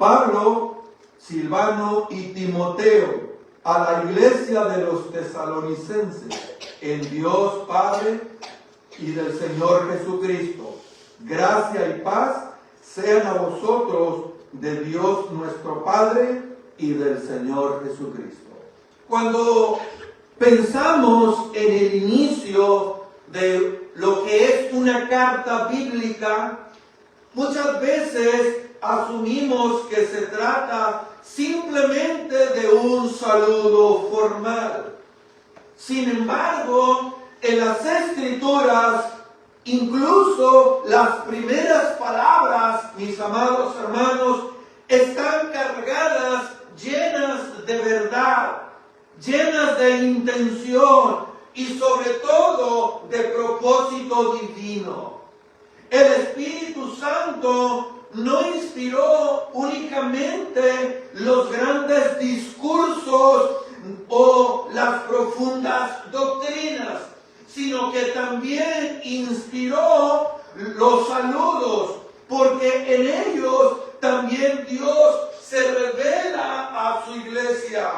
Pablo, Silvano y Timoteo, a la iglesia de los tesalonicenses, en Dios Padre y del Señor Jesucristo. Gracia y paz sean a vosotros de Dios nuestro Padre y del Señor Jesucristo. Cuando pensamos en el inicio de lo que es una carta bíblica, muchas veces asumimos que se trata simplemente de un saludo formal. Sin embargo, en las Escrituras, incluso las primeras palabras, mis amados hermanos, están cargadas, llenas de verdad, llenas de intención y sobre todo de propósito divino. El Espíritu Santo no inspiró únicamente los grandes discursos o las profundas doctrinas, sino que también inspiró los saludos, porque en ellos también Dios se revela a su iglesia.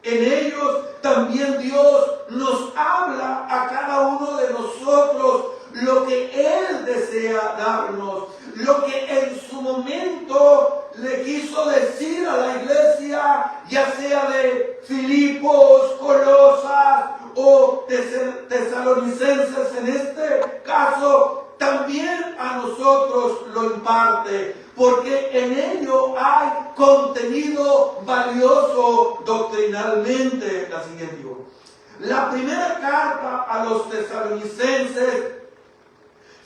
En ellos también Dios nos habla a cada uno de nosotros lo que Él desea darnos, lo que en su momento le quiso decir a la iglesia, ya sea de Filipos, Colosas o tesalonicenses en este caso, también a nosotros lo imparte, porque en ello hay contenido valioso doctrinalmente. La siguiente, la primera carta a los tesalonicenses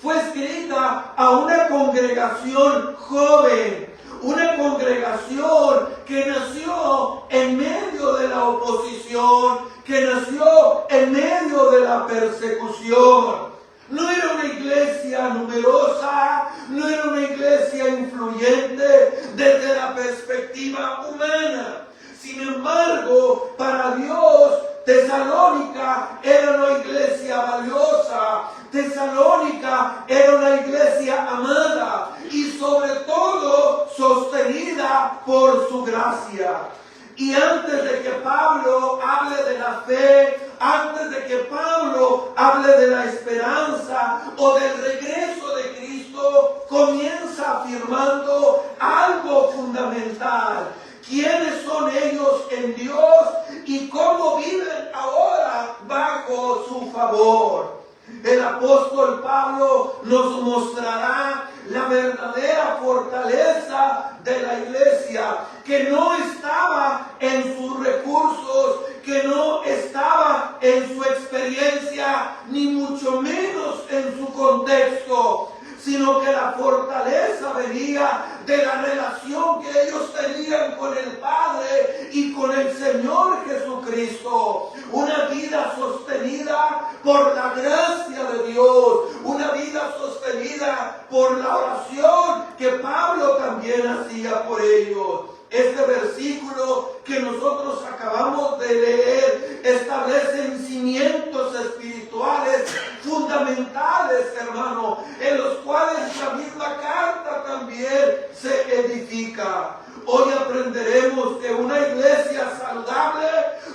fue escrita a una congregación joven, una congregación que nació en medio de la oposición, que nació en medio de la persecución. No era una iglesia numerosa, no era una iglesia influyente desde la perspectiva humana. Sin embargo, para Dios, Tesalónica era una iglesia valiosa. Tesalónica era una iglesia amada y sobre todo sostenida por su gracia. Y antes de que Pablo hable de la fe, antes de que Pablo hable de la esperanza o del regreso de Cristo, comienza afirmando algo fundamental. ¿Quiénes son ellos en Dios y cómo viven ahora bajo su favor? El apóstol Pablo nos mostrará la verdadera fortaleza de la iglesia, que no estaba en sus recursos, que no estaba en su experiencia, ni mucho menos en su contexto, sino que la fortaleza venía de la relación que ellos tenían con el Padre y con el Señor Jesucristo. Una vida sostenida por la gracia de Dios, una vida sostenida por la oración que Pablo también hacía por ellos. Este versículo que nosotros acabamos de leer establece cimientos espirituales fundamentales, hermano, en los cuales la misma carta también se edifica. Hoy aprenderemos que una iglesia saludable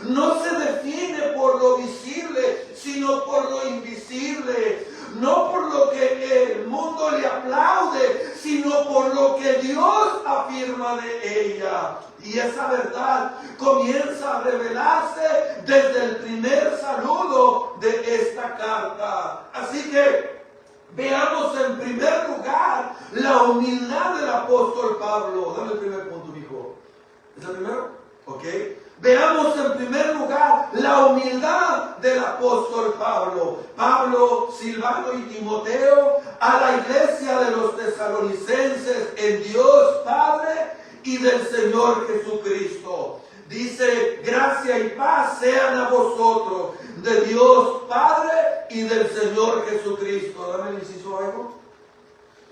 no se define por lo visible, sino por lo invisible. No por lo que el mundo le aplaude, sino por lo que Dios afirma de ella. Y esa verdad comienza a revelarse desde el primer saludo de esta carta. Así que veamos en primer lugar la humildad del apóstol Pablo. Dame el primer punto, hijo. ¿Es el primero? Ok. Veamos en primer lugar la humildad del apóstol Pablo. Pablo, Silvano y Timoteo a la iglesia de los tesalonicenses en Dios Padre y del Señor Jesucristo. Dice, gracia y paz sean a vosotros de Dios Padre y del Señor Jesucristo. Dame el inciso algo.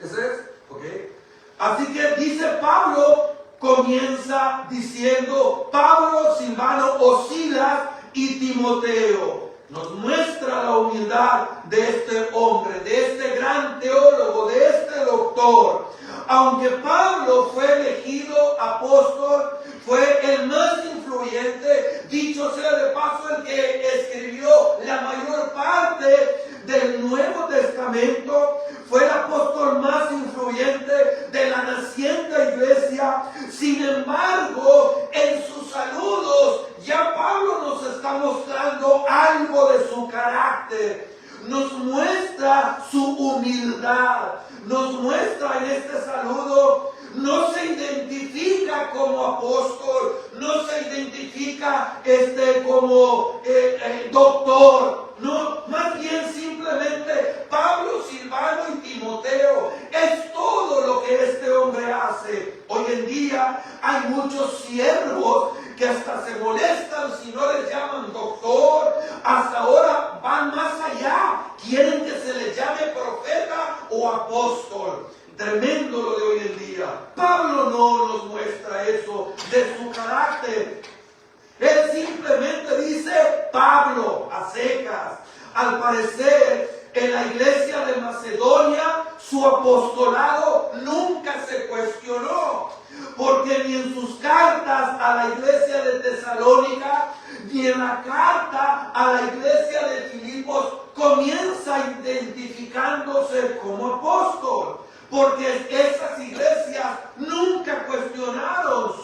¿Ese es? Ok. Así que dice Pablo, comienza diciendo Pablo, Silvano o Silas y Timoteo. Nos muestra la humildad de este hombre, de este gran teólogo, de este doctor. Aunque Pablo fue elegido apóstol fue el más influyente, dicho sea de paso, el que escribió la mayor parte del Nuevo Testamento, fue el apóstol más influyente de la naciente iglesia. Sin embargo, en sus saludos, ya Pablo nos está mostrando algo de su carácter. Nos muestra su humildad, nos muestra en este saludo, no se identifica como apóstol, no se identifica como doctor, no, más bien simplemente Pablo, Silvano y Timoteo. Es todo lo que este hombre hace. Hoy en día hay muchos siervos que hasta se molestan si no les llaman doctor, hasta ahora van más allá, quieren que se les llame profeta o apóstol. Tremendo lo de hoy en día. Pablo no nos muestra eso de su carácter. Él simplemente dice Pablo a secas. Al parecer, en la iglesia de Macedonia, su apostolado nunca se cuestionó. Porque ni en sus cartas a la iglesia de Tesalónica, ni en la carta a la iglesia de Filipos, comienza identificándose como apóstol. Porque esas iglesias nunca cuestionaron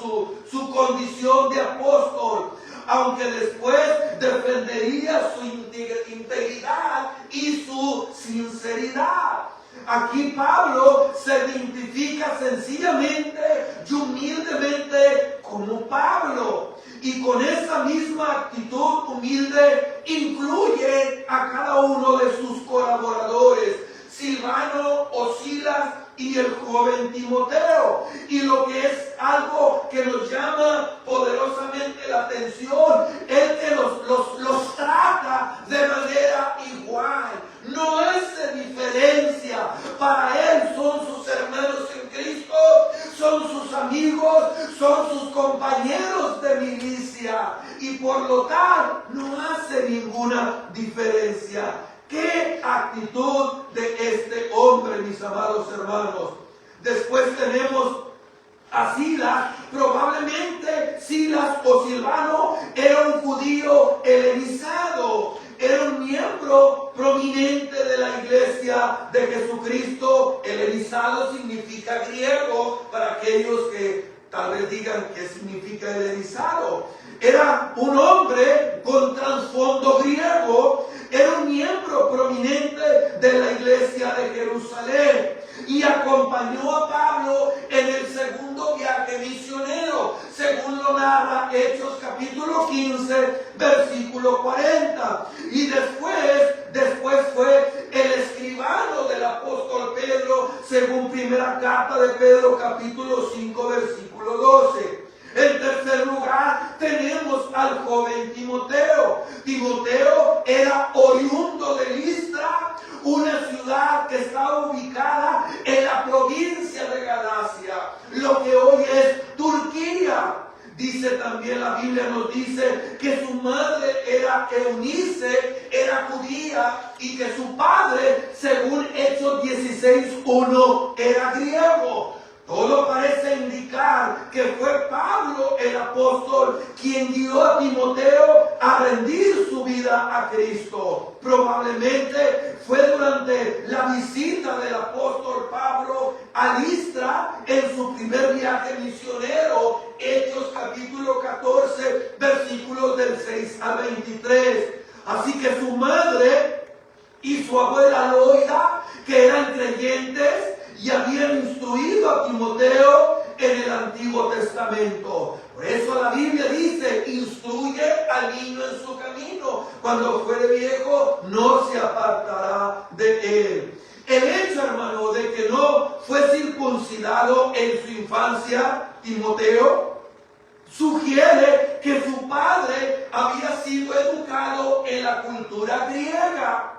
su condición de apóstol, aunque después defendería su integridad y su sinceridad. Aquí Pablo se identifica sencillamente y humildemente como Pablo. Y con esa misma actitud humilde incluye a cada uno de sus colaboradores, Silvano o Silas y el joven Timoteo. Y lo que es algo que nos llama poderosamente la atención es que los trata de manera igual. No hace diferencia. Para él son sus hermanos en Cristo, son sus amigos, son sus compañeros de milicia. Y por lo tanto no hace ninguna diferencia. ¡Qué actitud de este hombre, mis amados hermanos! Después tenemos a Silas. Probablemente Silas o Silvano era un judío helenizado, era un miembro prominente de la iglesia de Jesucristo. Helenizado significa griego, para aquellos que tal vez digan qué significa helenizado. Era un hombre con trasfondo griego, era un miembro prominente de la iglesia de Jerusalén y acompañó a Pablo en el segundo viaje misionero, según lo narra Hechos capítulo 15, versículo 40. Y después fue el escribano del apóstol Pedro, según primera carta de Pedro capítulo 5, versículo 12. En tercer lugar, tenemos al joven Timoteo. Timoteo era oriundo de Listra, una ciudad que estaba ubicada en la provincia de Galacia, lo que hoy es Turquía. Dice también la Biblia, nos dice que su madre era Eunice, era judía, y que su padre, según Hechos 16:1, era griego. Todo parece indicar que fue Pablo el apóstol quien guió a Timoteo a rendir su vida a Cristo. Probablemente fue durante la visita del apóstol Pablo a Listra en su primer viaje misionero, Hechos capítulo 14, versículos del 6 al 23. Así que su madre y su abuela Loida, que eran creyentes, y habían instruido a Timoteo en el Antiguo Testamento. Por eso la Biblia dice, instruye al niño en su camino, cuando fuere viejo no se apartará de él. El hecho, hermano, de que no fue circuncidado en su infancia, Timoteo, sugiere que su padre había sido educado en la cultura griega.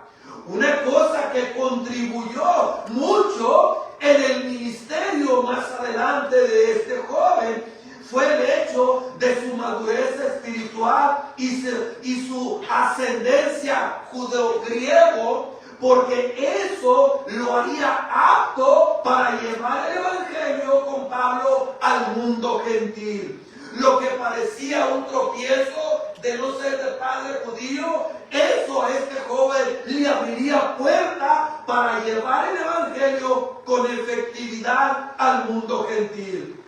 Una cosa que contribuyó mucho en el ministerio más adelante de este joven fue el hecho de su madurez espiritual y su ascendencia judeo-griego, porque eso lo haría apto para llevar el evangelio con Pablo al mundo gentil. Lo que parecía un tropiezo de no ser de padre judío, eso a este joven le abriría puerta para llevar el evangelio con efectividad al mundo gentil,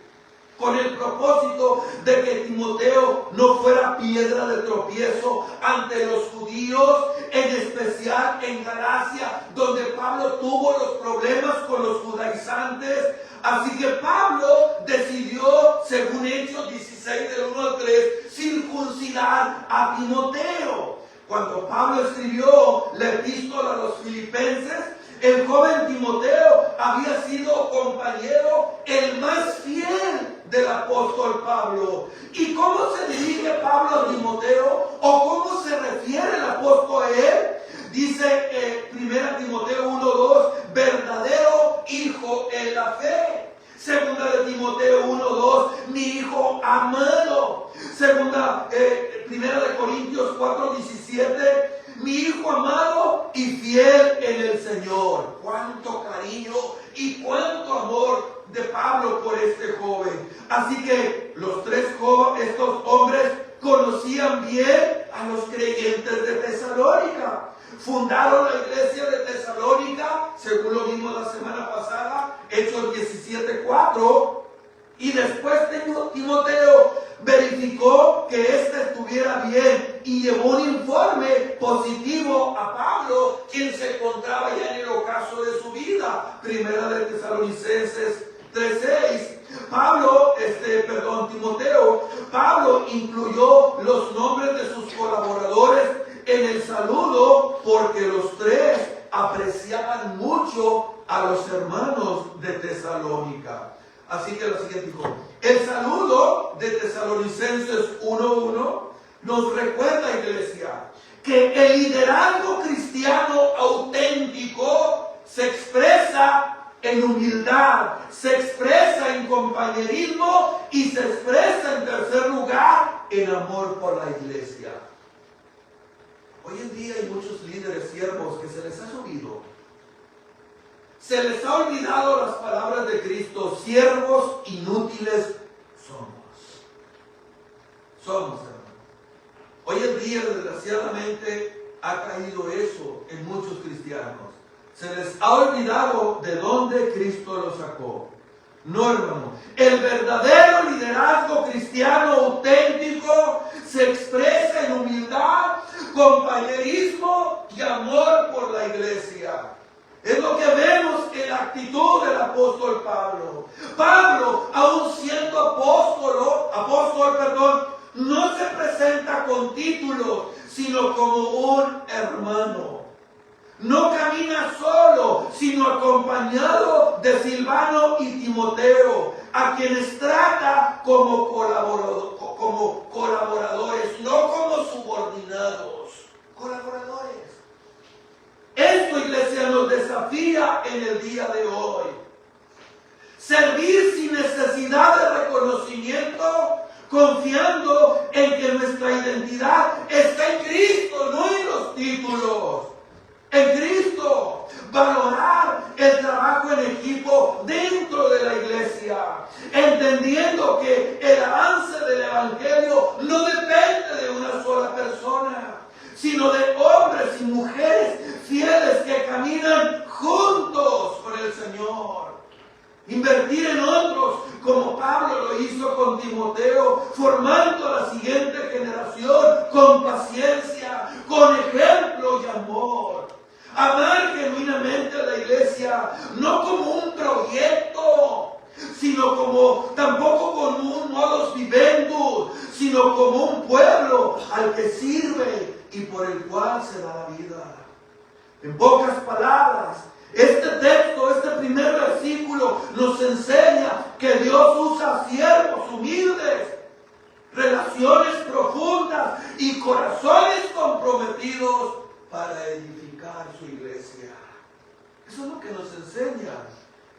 con el propósito de que Timoteo no fuera piedra de tropiezo ante los judíos, en especial en Galacia, donde Pablo tuvo los problemas con los judaizantes. Así que Pablo decidió, según Hechos 16 del 1 al 3, circuncidar a Timoteo. Cuando Pablo escribió la epístola a los filipenses, el joven Timoteo había sido compañero el más fiel del apóstol Pablo. ¿Y cómo se dirige Pablo a Timoteo? ¿O cómo se refiere el apóstol a él? Dice 1 Timoteo 1:2, verdadero hijo en la fe. Segunda de Timoteo 1:2, mi hijo amado. Primera de Corintios 4:17, mi hijo amado y fiel en el Señor. Cuánto cariño y cuánto amor de Pablo por este joven. Así que estos hombres conocían bien a los creyentes de Tesalónica. Fundaron la iglesia de Tesalónica, según lo vimos la semana pasada, Hechos 17:4. Y después Timoteo verificó que éste estuviera bien y llevó un informe positivo a Pablo, quien se encontraba ya en el ocaso de su vida. Primera de Tesalonicenses 3:6. Pablo incluyó los nombres de sus colaboradores en el saludo porque los tres apreciaban mucho a los hermanos de Tesalónica. Así que lo siguiente dijo, el saludo de Tesalonicenses 1:1 nos recuerda, iglesia, que el liderazgo cristiano auténtico se expresa en humildad, se expresa en compañerismo y se expresa en tercer lugar en amor por la iglesia. Hoy en día hay muchos líderes siervos que se les ha subido. Se les ha olvidado las palabras de Cristo, siervos inútiles somos. Somos, hermanos. Hoy en día, desgraciadamente, ha caído eso en muchos cristianos. Se les ha olvidado de dónde Cristo los sacó. No, hermano. El verdadero liderazgo cristiano auténtico se expresa en humildad, compañerismo y amor por la iglesia. Es lo que vemos en la actitud del apóstol Pablo. Pablo, aun siendo apóstol, no se presenta con títulos, sino como un hermano. No camina solo, sino acompañado de Silvano y Timoteo, a quienes trata como colaboradores, no como subordinados, colaboradores. Esto, iglesia, nos desafía en el día de hoy. Servir sin necesidad de reconocimiento, confiando en que nuestra identidad está en Cristo, no en los títulos. En Cristo, valorar el trabajo en equipo dentro de la iglesia, entendiendo que el avance del evangelio no depende de una sola persona, sino de hombres y mujeres fieles que caminan juntos con el Señor. Invertir en otros, como Pablo lo hizo con Timoteo, formando a la siguiente generación con paciencia, con ejemplo y amor. Amar genuinamente a la iglesia, no como un proyecto, sino tampoco como un modus vivendi, sino como un pueblo al que sirve y por el cual se da la vida. En pocas palabras, este texto, este primer versículo nos enseña que Dios usa siervos humildes, relaciones profundas y corazones comprometidos para edificar su iglesia. Eso es lo que nos enseña.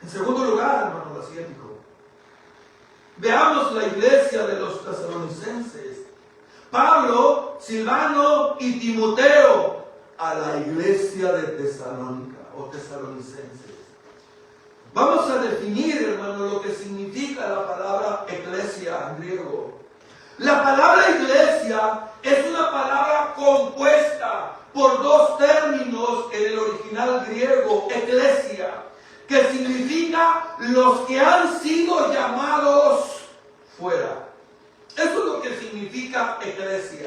En segundo lugar, hermano, lo siguiente. Veamos la iglesia de los tesalonicenses. Pablo, Silvano y Timoteo a la iglesia de Tesalónica o tesalonicenses. Vamos a definir, hermano, lo que significa la palabra eclesia en griego. La palabra iglesia es una palabra compuesta por dos términos en el original griego, eclesia, que significa los que han sido llamados fuera. Eso es lo que significa eclesia.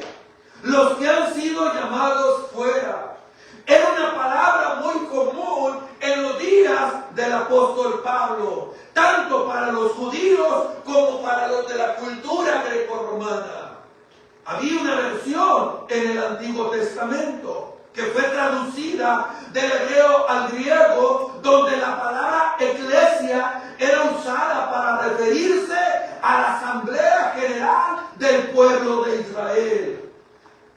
Los que han sido llamados fuera. Era una palabra muy común en los días del apóstol Pablo, tanto para los judíos como para los de la cultura grecorromana. Había una versión en el Antiguo Testamento que fue traducida del hebreo al griego, donde la palabra eclesia era usada para referirse a la asamblea general del pueblo de Israel.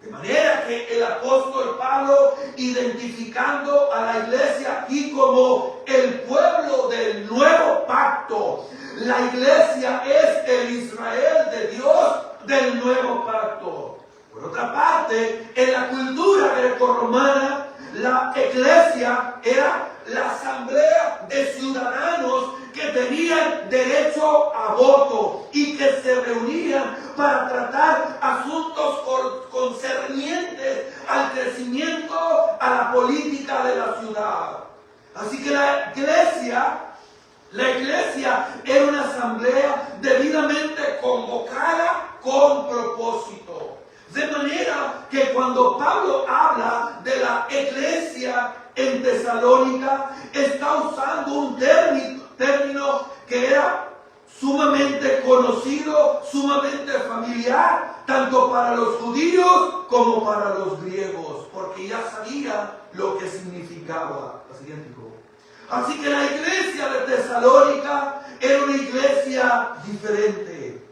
De manera que el apóstol Pablo, identificando a la iglesia aquí como el pueblo del nuevo pacto, la iglesia es el Israel de Dios del nuevo pacto. Por otra parte, en la cultura grecorromana, la iglesia era la asamblea de ciudadanos que tenían derecho a voto y que se reunían para tratar asuntos concernientes al crecimiento, a la política de la ciudad. Así que la iglesia era una asamblea debidamente convocada con propósito. De manera que cuando Pablo habla de la iglesia en Tesalónica, está usando un término que era sumamente conocido, sumamente familiar, tanto para los judíos como para los griegos, porque ya sabía lo que significaba. La siguiente, hijo. Así que la iglesia de Tesalónica era una iglesia diferente.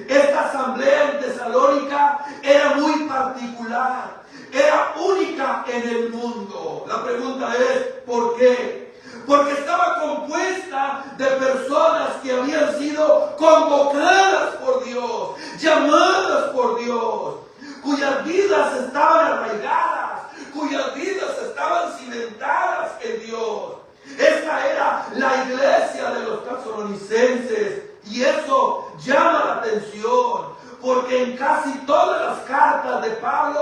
Esta asamblea en Tesalónica era muy particular, era única en el mundo. La pregunta es, ¿por qué? Porque estaba compuesta de personas que habían sido convocadas por Dios, llamadas por Dios, cuyas vidas estaban arraigadas, cuyas vidas estaban cimentadas en Dios. Esta era la iglesia de los tesalonicenses. Y eso llama la atención, porque en casi todas las cartas de Pablo,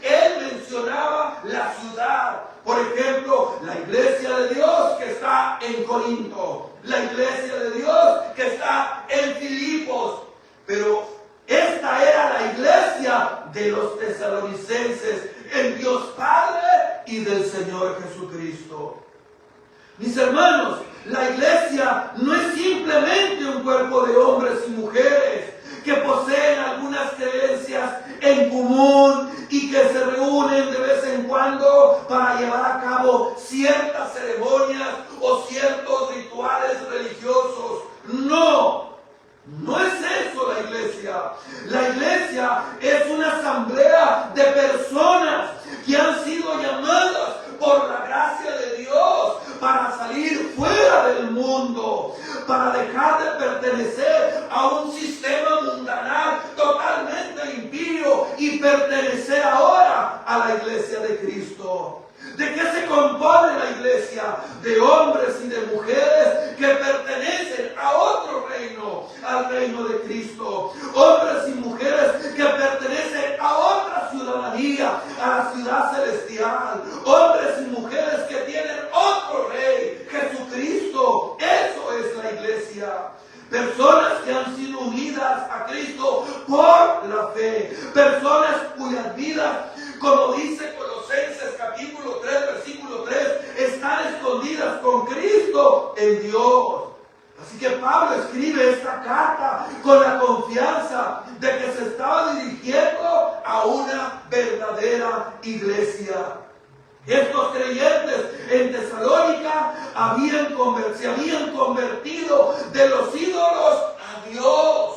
él mencionaba la ciudad. Por ejemplo, la iglesia de Dios que está en Corinto, la iglesia de Dios que está en Filipos. Pero esta era la iglesia de los tesalonicenses, en Dios Padre y del Señor Jesucristo. Mis hermanos, la iglesia no es simplemente un cuerpo de hombres y mujeres que poseen algunas creencias en común y que se reúnen de vez en cuando para llevar a cabo ciertas ceremonias o ciertos rituales religiosos. No es eso la iglesia. La iglesia es una asamblea de personas que han sido llamadas por la gracia de Dios para salir fuera del mundo, para dejar de pertenecer a un sistema mundanal totalmente impío y pertenecer ahora a la iglesia de Cristo. ¿De qué se compone la iglesia? De hombres y de mujeres que pertenecen a otro reino, al reino de Cristo. Hombres y mujeres que pertenecen a otra ciudadanía, a la ciudad celestial. Hombres y mujeres que tienen otro rey, Jesucristo. Eso es la iglesia. Personas que han sido unidas a Cristo por la fe. Personas cuyas vidas, como dice Colosenses capítulo 3, versículo 3, están escondidas con Cristo en Dios. Así que Pablo escribe esta carta con la confianza de que se estaba dirigiendo a una verdadera iglesia. Estos creyentes en Tesalónica se habían convertido de los ídolos a Dios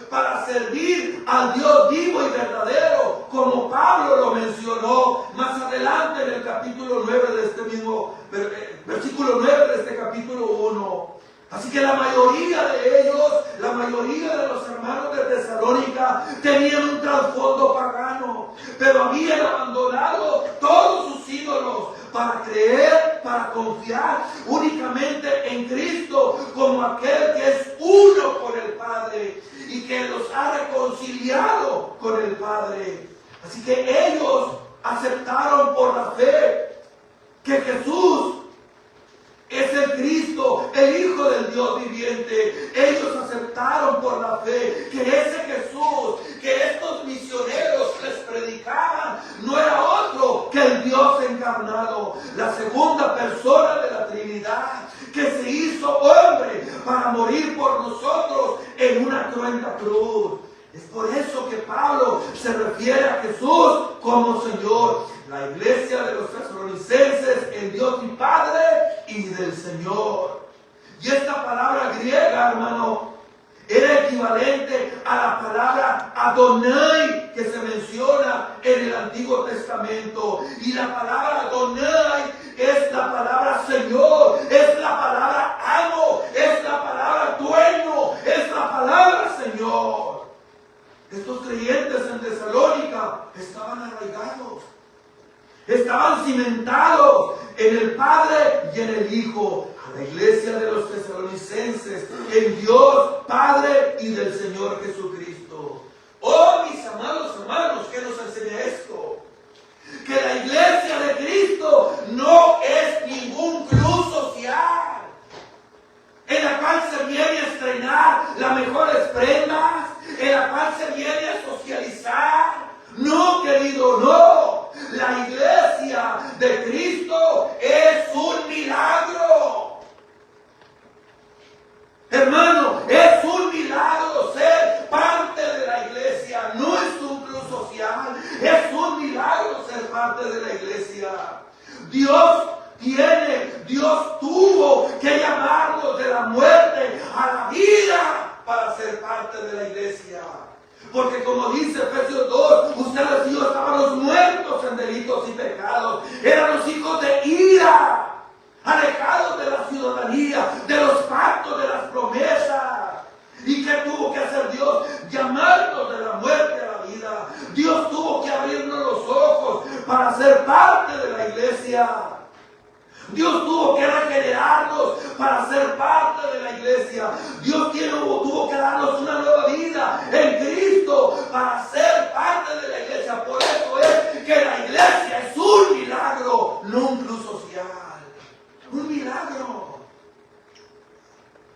para servir al Dios vivo y verdadero, como Pablo lo mencionó más adelante en el capítulo 9 de este mismo versículo 9 de este capítulo 1. Así que la mayoría de ellos, la mayoría de los hermanos de Tesalónica tenían un trasfondo pagano, pero habían abandonado todos sus ídolos para creer, para confiar únicamente en Cristo como aquel que es uno con el Padre y que los con el Padre. Así que ellos aceptaron por la fe que Jesús es el Cristo, el Hijo del Dios viviente. Ellos aceptaron por la fe que ese Jesús, que estos misioneros les predicaban, no era otro que el Dios encarnado, la segunda persona de la Trinidad, que se hizo hombre para morir por nosotros en una cruenta cruz. Es por eso que Pablo se refiere a Jesús como Señor. La iglesia de los tesalonicenses en Dios y Padre y del Señor. Y esta palabra griega, hermano, era equivalente a la palabra Adonai que se menciona en el Antiguo Testamento. Y la palabra Adonai es la palabra Señor, es la palabra amo, es la palabra dueño, es la palabra Señor. Estos creyentes en Tesalónica estaban arraigados, estaban cimentados en el Padre y en el Hijo. A la iglesia de los tesalonicenses, en Dios Padre y del Señor Jesucristo. Oh, mis amados hermanos, ¿qué nos enseña esto? Que la iglesia de Cristo no es ningún club social en la cual se viene a estrenar las mejores prendas, en la cual se viene a socializar. No, querido, no. La iglesia de Cristo es un milagro. Hermano, es un milagro ser parte de la iglesia. No es un club social, es un milagro ser parte de la iglesia. Dios tuvo que llamarnos de la muerte a la vida para ser parte de la iglesia. Porque como dice Efesios 2, ustedes y yo estábamos muertos en delitos y pecados. Eran los hijos de ira, alejados de la ciudadanía, de los pactos, de las promesas. ¿Y qué tuvo que hacer Dios? Llamarnos de la muerte a la vida. Dios tuvo que abrirnos los ojos para ser parte de la iglesia. Dios tuvo que regenerarnos para ser parte de la iglesia. Dios tuvo que darnos una nueva vida en Cristo para ser parte de la iglesia. Por eso es que la iglesia es un milagro, no un club social. Un milagro.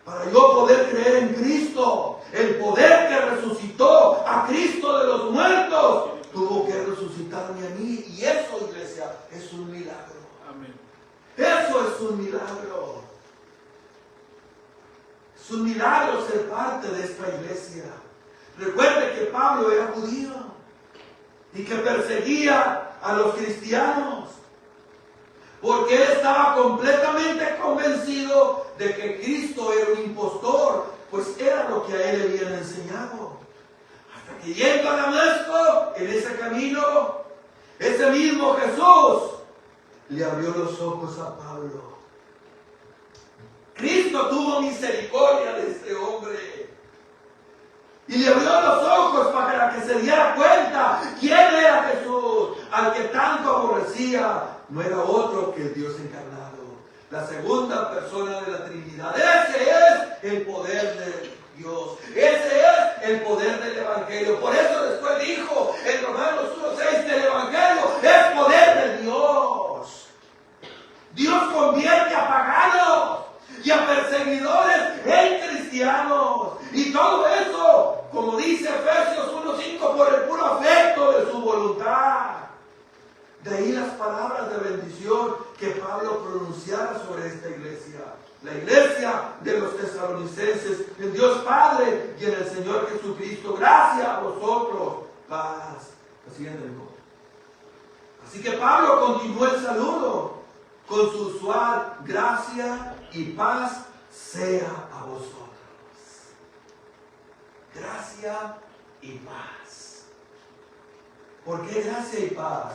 Para yo poder creer en Cristo, el poder que resucitó a Cristo de los muertos, tuvo que resucitarme a mí. Y eso, iglesia, es un milagro. Amén. Eso es un milagro. Es un milagro ser parte de esta iglesia. Recuerde que Pablo era judío y que perseguía a los cristianos, porque él estaba completamente convencido de que Cristo era un impostor, pues era lo que a él le habían enseñado. Hasta que llegó a Damasco, en ese camino, ese mismo Jesús le abrió los ojos a Pablo. Cristo tuvo misericordia de este hombre y le abrió los ojos para que se diera cuenta quién era Jesús, al que tanto aborrecía. No era otro que el Dios encarnado, la segunda persona de la Trinidad. Ese es el poder de Dios, ese es el poder del Evangelio. Por eso después dijo en Romanos 1:6 que el Evangelio es poder de Dios. Dios convierte a paganos y a perseguidores en cristianos. Y todo eso, como dice Efesios 1:5, por el puro afecto de su voluntad. De ahí las palabras de bendición que Pablo pronunciara sobre esta iglesia. La iglesia de los tesalonicenses, en Dios Padre y en el Señor Jesucristo. Gracias a vosotros. Paz. La siguiente. Así que Pablo continuó el saludo con su usual gracia y paz sea a vosotros. Gracia y paz. ¿Por qué gracia y paz?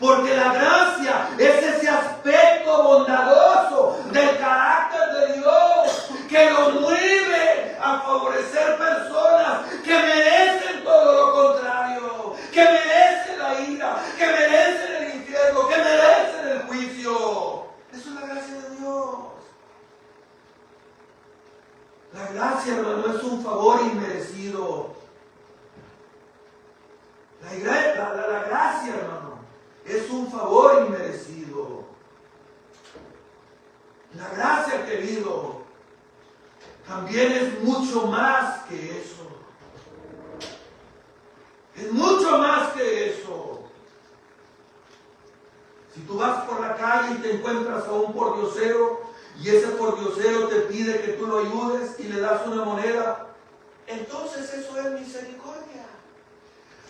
Porque la gracia es ese aspecto bondadoso del carácter de Dios que lo mueve a favorecer personas que merecen todo lo contrario, que merecen la ira, que merecen el infierno, que merecen el juicio. Eso es la gracia de Dios. La gracia, hermano, es un favor inmerecido. también es mucho más que eso. Es mucho más que eso. Si tú vas por la calle y te encuentras a un pordiosero y ese pordiosero te pide que tú lo ayudes y le das una moneda, entonces eso es misericordia.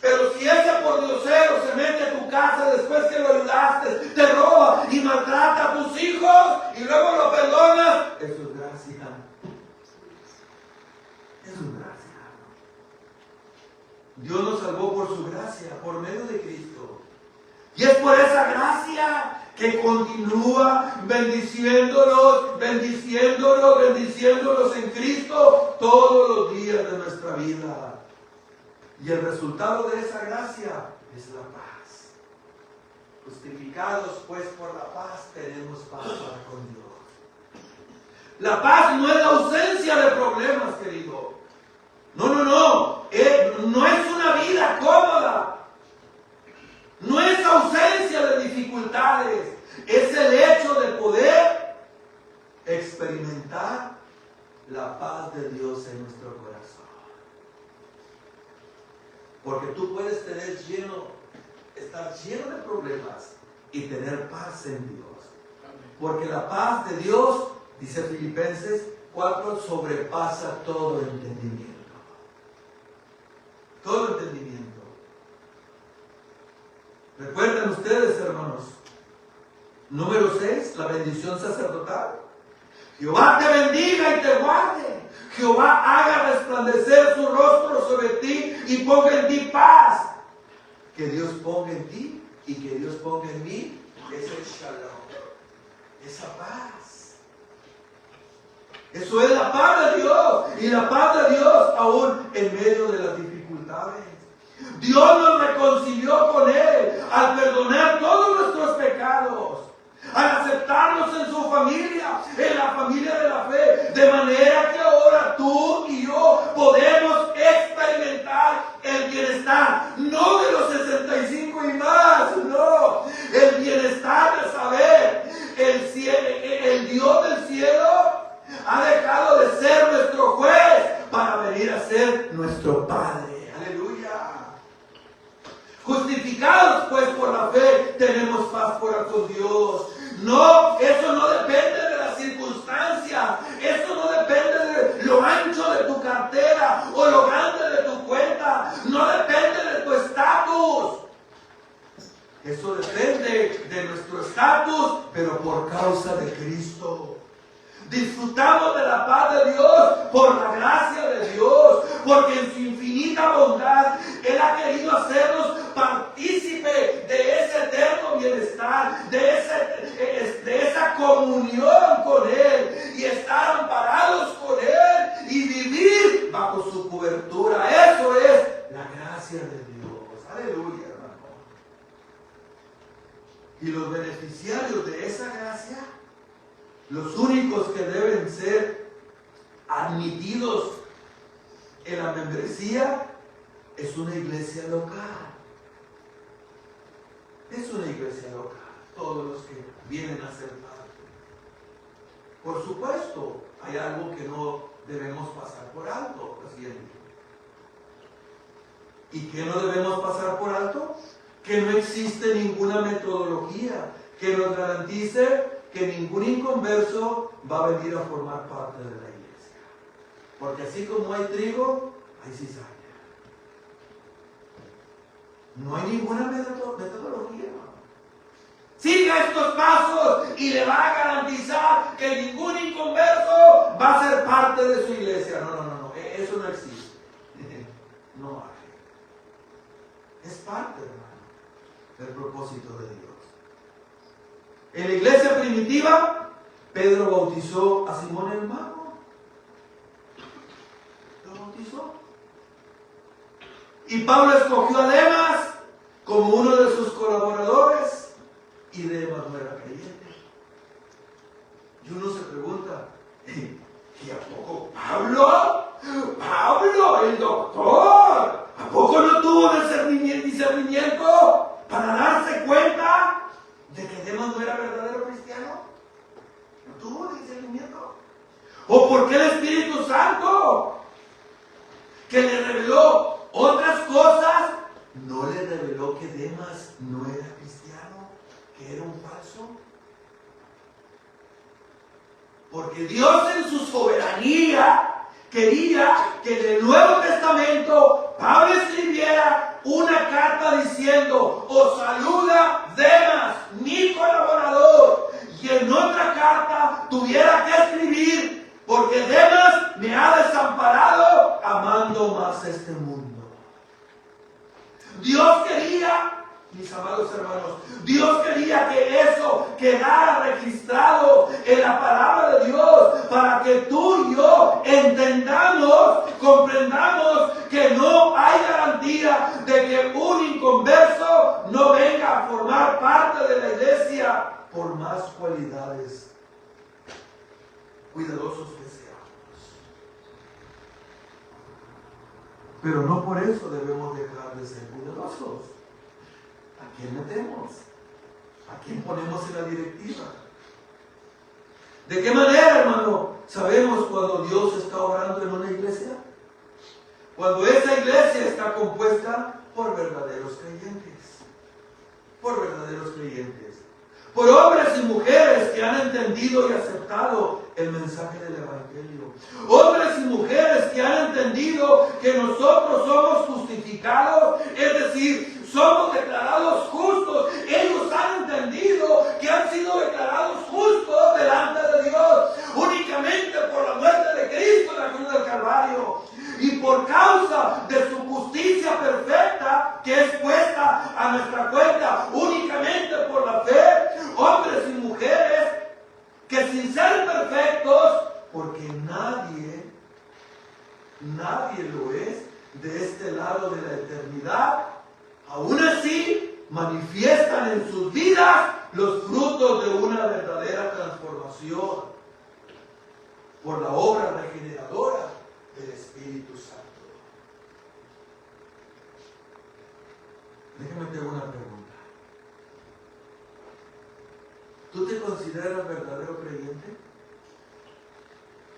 Pero si ese pordiosero se mete a tu casa después que lo ayudaste, te roba y maltrata a tus hijos y luego lo perdonas, eso es gracia. Eso es gracia. Dios nos salvó por su gracia, por medio de Cristo. Y es por esa gracia que continúa bendiciéndonos en Cristo todos los días de nuestra vida. Y el resultado de esa gracia es la paz. Justificados pues por la paz, tenemos paz para con Dios. La paz no es la ausencia de problemas, querido. No. No es una vida cómoda. No es ausencia de dificultades. Es el hecho de poder experimentar la paz de Dios en nuestro corazón. Porque tú puedes estar lleno de problemas y tener paz en Dios. Porque la paz de Dios, dice Filipenses 4, sobrepasa todo entendimiento. Todo entendimiento. ¿Recuerdan ustedes, hermanos? Número 6, la bendición sacerdotal. Jehová te bendiga y te guarde. Jehová haga resplandecer su rostro sobre ti y ponga en ti paz. Que Dios ponga en ti y que Dios ponga en mí ese shalom, esa paz. Eso es la paz de Dios. Y la paz de Dios aún en medio de las dificultades. Dios nos reconcilió con Él al perdonar todos nuestros pecados, al aceptarnos en su familia, en la familia de la fe, de manera que ahora tú y yo podemos experimentar el bienestar, no de los 65 y más, no, el bienestar de saber el Dios del cielo ha dejado de ser nuestro juez para venir a ser nuestro Padre. Aleluya. Justificados pues por la fe, tenemos paz para con Dios. No, eso no depende de las circunstancias. Eso no depende de lo ancho de tu cartera o lo grande de tu cuenta. No depende de tu estatus. Eso depende de nuestro estatus, pero por causa de Cristo. Disfrutamos de la paz de Dios por la gracia de Dios, porque en su infinita bondad Él ha querido hacernos partícipe de ese eterno bienestar, de esa comunión con Él y estar amparados con Él y vivir bajo su cobertura. Eso es la gracia de Dios. Aleluya, hermano. Y los beneficiarios de esa gracia, los únicos que deben ser admitidos en la membresía, es una iglesia local. Es una iglesia local. Todos los que vienen a ser parte. Por supuesto, hay algo que no debemos pasar por alto, presidente. ¿Y qué no debemos pasar por alto? Que no existe ninguna metodología que nos garantice que ningún inconverso va a venir a formar parte de la iglesia. Porque así como hay trigo, hay cizaña. No hay ninguna metodología. Siga estos pasos y le va a garantizar que ningún inconverso va a ser parte de su iglesia. No. Eso no existe. No hay. Es parte, hermano, del propósito de Dios. En la iglesia primitiva, Pedro bautizó a Simón el mago. Lo bautizó. Y Pablo escogió a Demas como uno de sus colaboradores. Y Demas no era creyente. Y uno se pregunta, ¿y a poco Pablo? Pablo, el doctor, ¿a poco no tuvo discernimiento para darse cuenta de que Demas no era verdadero cristiano? ¿No tuvo discernimiento? ¿O por qué el Espíritu Santo que le reveló otras cosas, no le reveló que Demas no era cristiano, que era un falso. Porque Dios en su soberanía quería que en el Nuevo Testamento Pablo escribiera una carta diciendo: os saluda Demas, mi colaborador. Y en otra carta tuviera que escribir: porque Demas me ha desamparado amando más este mundo. Dios quería, mis amados hermanos, Dios quería que eso quedara registrado en la palabra de Dios para que tú y yo entendamos, comprendamos que no hay garantía de que un inconverso no venga a formar parte de la iglesia por más cualidades cuidadosos que seamos. Pero no por eso debemos dejar de ser cuidadosos. ¿A quién metemos? ¿A quién ponemos en la directiva? ¿De qué manera, hermano, sabemos cuando Dios está obrando en una iglesia? Cuando esa iglesia está compuesta por verdaderos creyentes. Por verdaderos creyentes. Por hombres y mujeres que han entendido y aceptado el mensaje del Evangelio. Hombres y mujeres que han entendido que nosotros somos justificados, es decir, somos declarados justos. Ellos han entendido que han sido declarados justos delante de Dios únicamente por la muerte de Cristo en la cruz del Calvario. Y por causa de su justicia perfecta que es puesta a nuestra cuenta únicamente por la fe, hombres y mujeres que sin ser perfectos, porque nadie lo es de este lado de la eternidad, aún así manifiestan en sus vidas los frutos de una verdadera transformación por la obra regeneradora del Espíritu Santo. Déjame te hago una pregunta. ¿Tú te consideras verdadero creyente?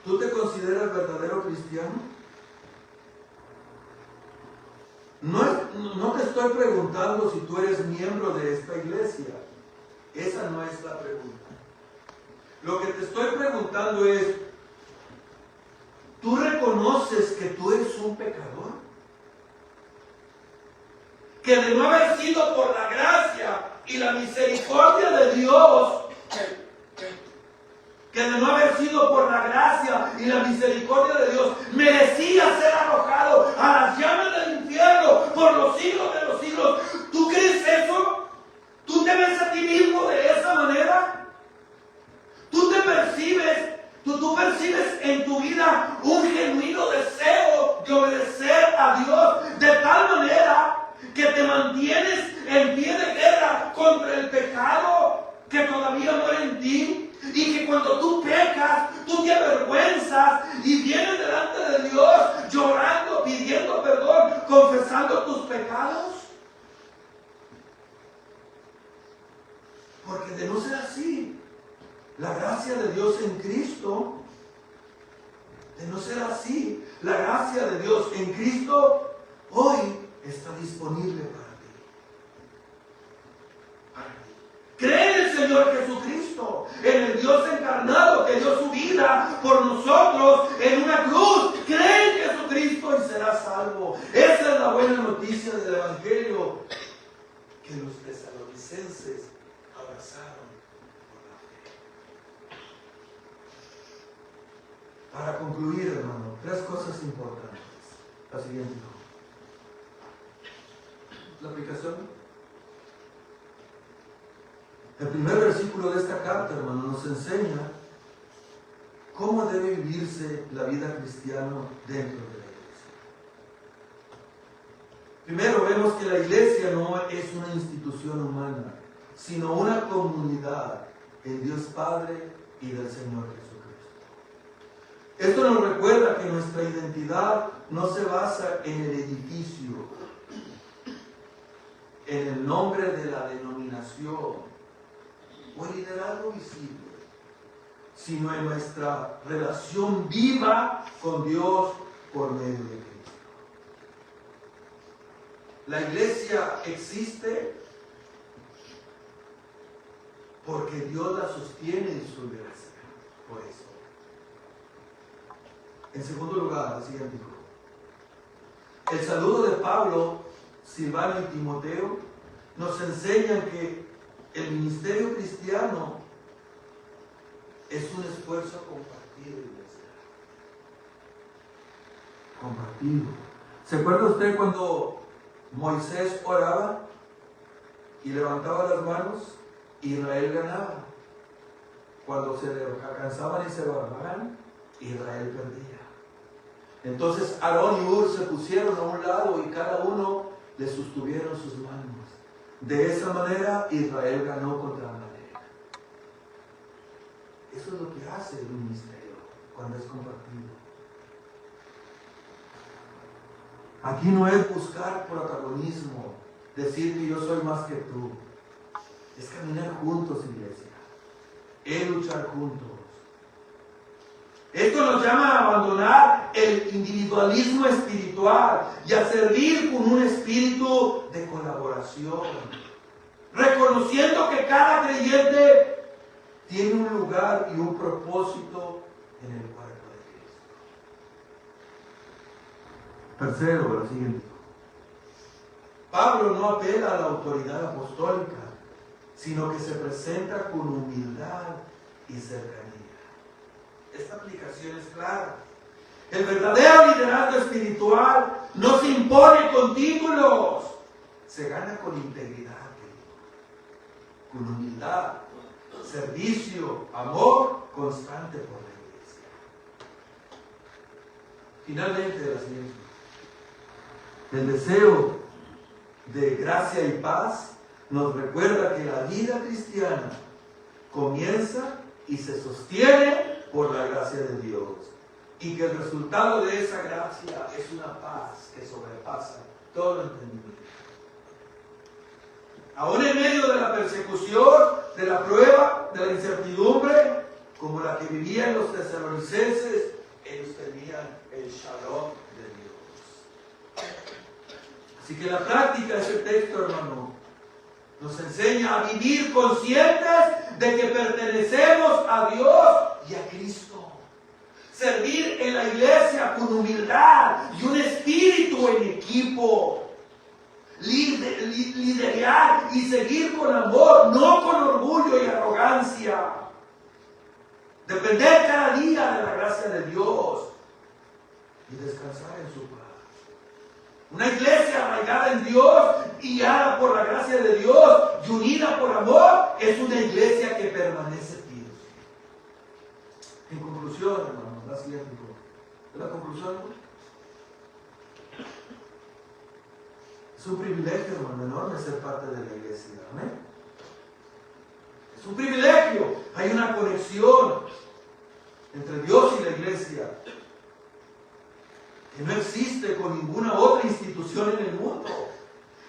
¿Tú te consideras verdadero cristiano? No te estoy preguntando si tú eres miembro de esta iglesia. Esa no es la pregunta. Lo que te estoy preguntando es: ¿tú reconoces que tú eres un pecador? Que de no haber sido por la gracia y la misericordia de Dios, que de no haber sido por la gracia y la misericordia de Dios, merecía ser arrojado a las llamas del infierno por los siglos de los siglos. ¿Tú crees eso? ¿Tú te ves a ti mismo de esa manera? ¿Tú te percibes? ¿Tú percibes en tu vida un genuino deseo de obedecer a Dios de tal manera que te mantienes en pie de guerra contra el pecado que todavía muere en ti? Y que cuando tú pecas, tú te avergüenzas y vienes delante de Dios llorando, pidiendo perdón, confesando tus pecados. Porque de no ser así, la gracia de Dios en Cristo, de no ser así, la gracia de Dios en Cristo hoy está disponible para ti. Para ti. Cree en el Señor Jesucristo, en el Dios encarnado que dio su vida por nosotros en una cruz. Cree en Jesucristo y serás salvo. Esa es la buena noticia del Evangelio que los tesalonicenses abrazaron. Para concluir, hermano, 3 cosas importantes. La siguiente. La aplicación. El primer versículo de esta carta, hermano, nos enseña cómo debe vivirse la vida cristiana dentro de la iglesia. Primero vemos que la iglesia no es una institución humana, sino una comunidad en Dios Padre y del Señor Jesucristo. Esto nos recuerda que nuestra identidad no se basa en el edificio, en el nombre de la denominación o el liderazgo visible, sino en nuestra relación viva con Dios por medio de Cristo. La iglesia existe porque Dios la sostiene en su gracia. Por eso. En segundo lugar, el siguiente. El saludo de Pablo, Silvano y Timoteo nos enseñan que el ministerio cristiano es un esfuerzo compartido, iglesia. Compartido. ¿Se acuerda usted cuando Moisés oraba y levantaba las manos? Israel ganaba. Cuando se cansaban y se bajaban, Israel perdía. Entonces Aarón y Hur se pusieron a un lado y cada uno le sostuvieron sus manos. De esa manera Israel ganó contra Amalek. Eso es lo que hace el ministerio cuando es compartido. Aquí no es buscar protagonismo, decir que yo soy más que tú. Es caminar juntos, iglesia. Es luchar juntos. Esto nos llama a abandonar el individualismo espiritual y a servir con un espíritu de colaboración, reconociendo que cada creyente tiene un lugar y un propósito en el cuerpo de Cristo. Tercero, lo siguiente. Pablo no apela a la autoridad apostólica, sino que se presenta con humildad y cercanía. Esta aplicación es clara. El verdadero liderazgo espiritual no se impone con títulos, se gana con integridad, con humildad, servicio, amor constante por la iglesia. Finalmente, la siguiente. El deseo de gracia y paz nos recuerda que la vida cristiana comienza y se sostiene por la gracia de Dios, y que el resultado de esa gracia es una paz que sobrepasa todo entendimiento. Aún en medio de la persecución, de la prueba, de la incertidumbre, como la que vivían los tesalonicenses, ellos tenían el shalom de Dios. Así que la práctica de ese texto, hermano, nos enseña a vivir conscientes de que pertenecemos a Dios y a Cristo. Servir en la iglesia con humildad y un espíritu en equipo. Liderar y seguir con amor, no con orgullo y arrogancia. Depender cada día de la gracia de Dios y descansar en su paz. Una iglesia arraigada en Dios y guiada por la gracia de Dios y unida por amor es una iglesia que permanece firme. En conclusión, hermanos, la siguiente cosa. ¿Es la conclusión? Es un privilegio, hermano, enorme ser parte de la iglesia. ¿Amén? Es un privilegio. Hay una conexión entre Dios y la iglesia que no existe con ninguna otra institución en el mundo.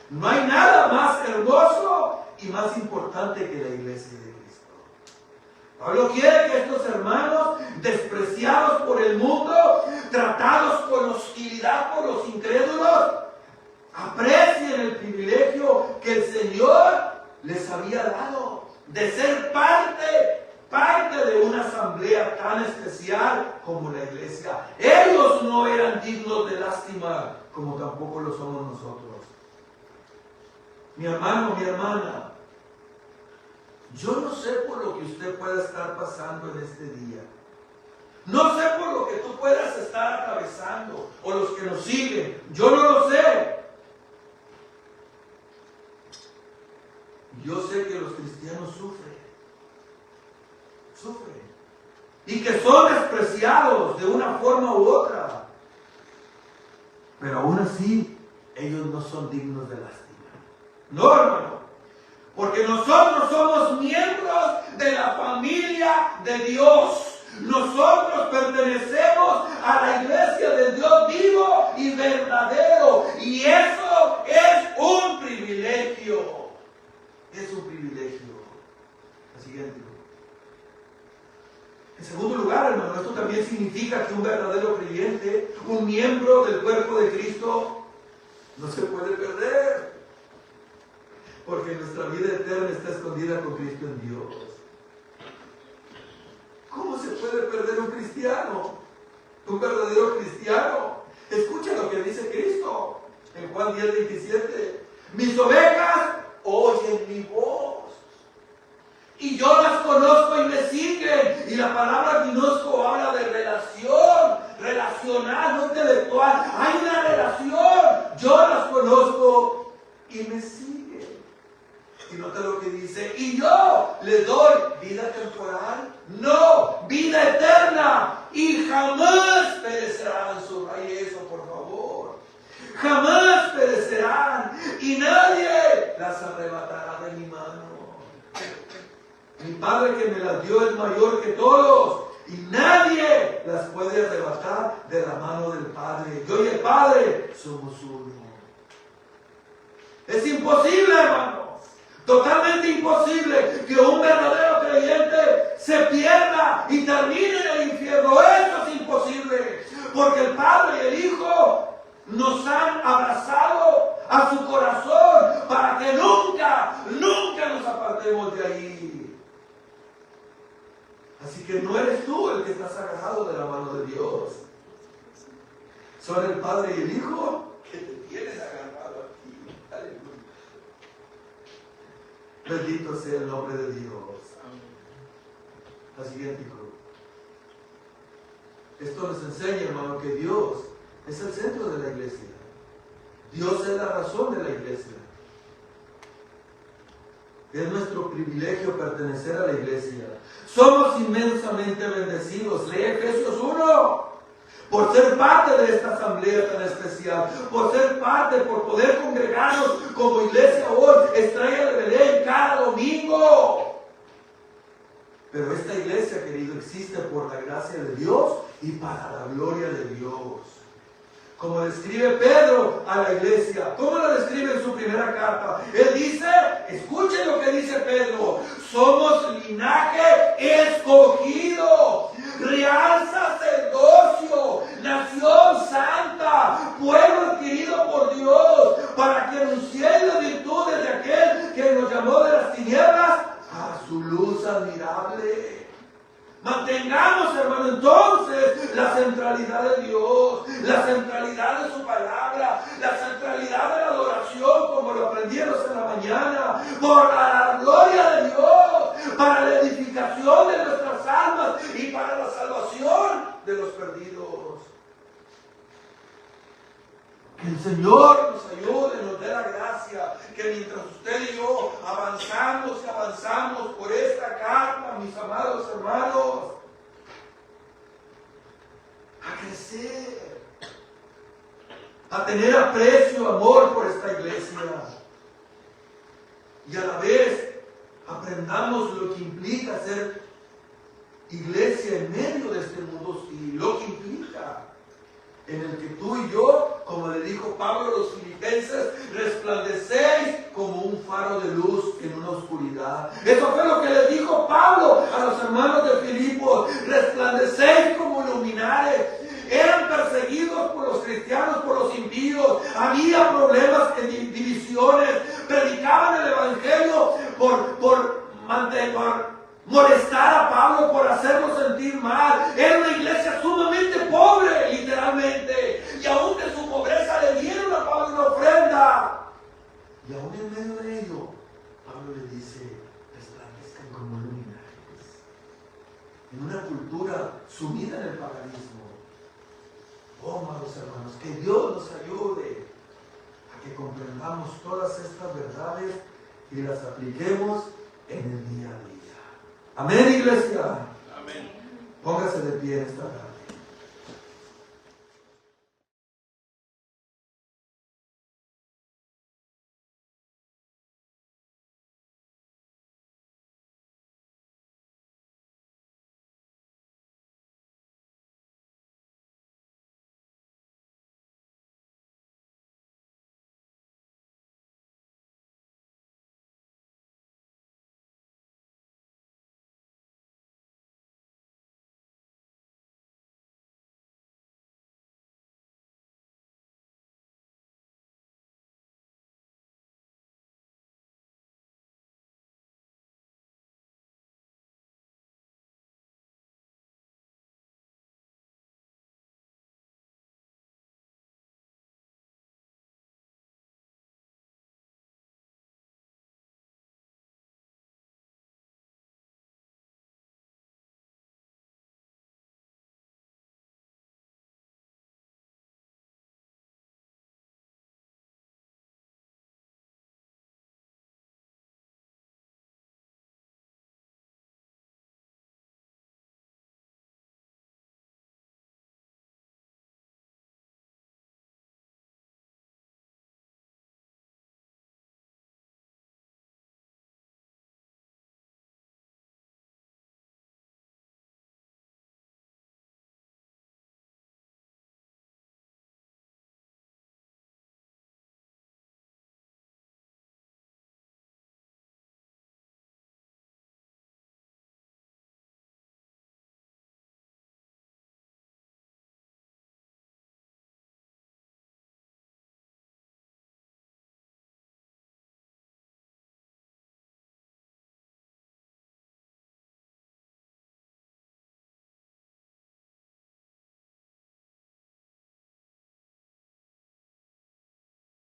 No hay nada más hermoso y más importante que la iglesia de Cristo. Pablo quiere que estos hermanos, despreciados por el mundo, tratados con hostilidad por los incrédulos, aprecien el privilegio que el Señor les había dado de ser parte de una asamblea tan especial como la iglesia. Ellos no eran dignos de lástima, como tampoco lo somos nosotros. Mi hermano, mi hermana, yo no sé por lo que usted pueda estar pasando en este día. No sé por lo que tú puedas estar atravesando, o los que nos siguen. Yo no lo sé. Yo sé que los cristianos sufren. Y que son despreciados de una forma u otra. Pero aún así, ellos no son dignos de lástima. No, hermano. Porque nosotros somos miembros de la familia de Dios. Nosotros pertenecemos a la iglesia de Dios vivo y verdadero. Y eso es un privilegio. Es un privilegio. La siguiente. En segundo lugar, hermano, esto también significa que un verdadero creyente, un miembro del cuerpo de Cristo, No se puede perder. Porque nuestra vida eterna está escondida con Cristo en Dios. ¿Cómo se puede perder un cristiano? Un verdadero cristiano. Escucha lo que dice Cristo en Juan 10:27. Mis ovejas oyen mi voz. Y yo las conozco y me siguen. Y la palabra conozco habla de relación, relacional, no intelectual. Hay una relación. Yo las conozco y me siguen. Y nota lo que dice. Y yo les doy vida temporal. No, vida eterna. Y jamás perecerán. Subraye eso, por favor. Jamás perecerán. Y nadie las arrebatará de mi mano. Mi Padre que me las dio es mayor que todos, y nadie las puede arrebatar de la mano del Padre. Yo y el Padre somos uno. Es imposible, hermanos, totalmente imposible que un verdadero creyente se pierda y termine en el infierno. Eso es imposible, porque el Padre y el Hijo nos han abrazado a su corazón para que nunca, nunca nos apartemos de ahí. Así que no eres tú el que estás agarrado de la mano de Dios. Son el Padre y el Hijo que te tienen agarrado aquí. Aleluya. Bendito sea el nombre de Dios. La siguiente cruz. Esto nos enseña, hermano, que Dios es el centro de la iglesia. Dios es la razón de la iglesia. Es nuestro privilegio pertenecer a la iglesia. Somos inmensamente bendecidos. Lee Efesios 1. Por ser parte de esta asamblea tan especial. Por ser parte, por poder congregarnos como iglesia hoy. Estrella de Belén cada domingo. Pero esta iglesia, querido, existe por la gracia de Dios y para la gloria de Dios. Como describe Pedro a la iglesia. ¿Cómo la describe en su primera carta? Él dice, escuchen lo que dice Pedro. Somos linaje escogido, real sacerdocio, nación santa, pueblo adquirido por Dios, para que anunciéis las virtudes de aquel que nos llamó de las tinieblas a su luz admirable. Mantengamos, hermano, entonces la centralidad de Dios, la centralidad de su palabra, la centralidad de la adoración, como lo aprendimos en la mañana, por la gloria de Dios, para la edificación de nuestras almas y para la salvación de los perdidos. Que el Señor nos ayude, nos dé la gracia, que mientras usted y yo avanzamos y avanzamos por esta carta, mis amados hermanos, a crecer, a tener aprecio, amor por esta iglesia, y a la vez aprendamos lo que implica ser iglesia en medio de este mundo hostil, lo que implica en el que tú y yo, como le dijo Pablo a los filipenses, resplandecéis como un faro de luz en una oscuridad. Eso fue lo que le dijo Pablo a los hermanos de Filipos, resplandecéis como luminares. Eran perseguidos por los cristianos, por los impíos, había problemas, divisiones, predicaban el evangelio por molestar a Pablo, por hacerlo sentir mal. Era una iglesia sumamente pobre, literalmente, y aún de su pobreza le dieron a Pablo una ofrenda. Y aún en medio de ello, Pablo le dice, resplandezcan como luminares. En una cultura sumida en el paganismo. Oh, amados hermanos, que Dios nos ayude a que comprendamos todas estas verdades y las apliquemos en el día a día. Amén, iglesia. Amén. Póngase de pie en esta tarde.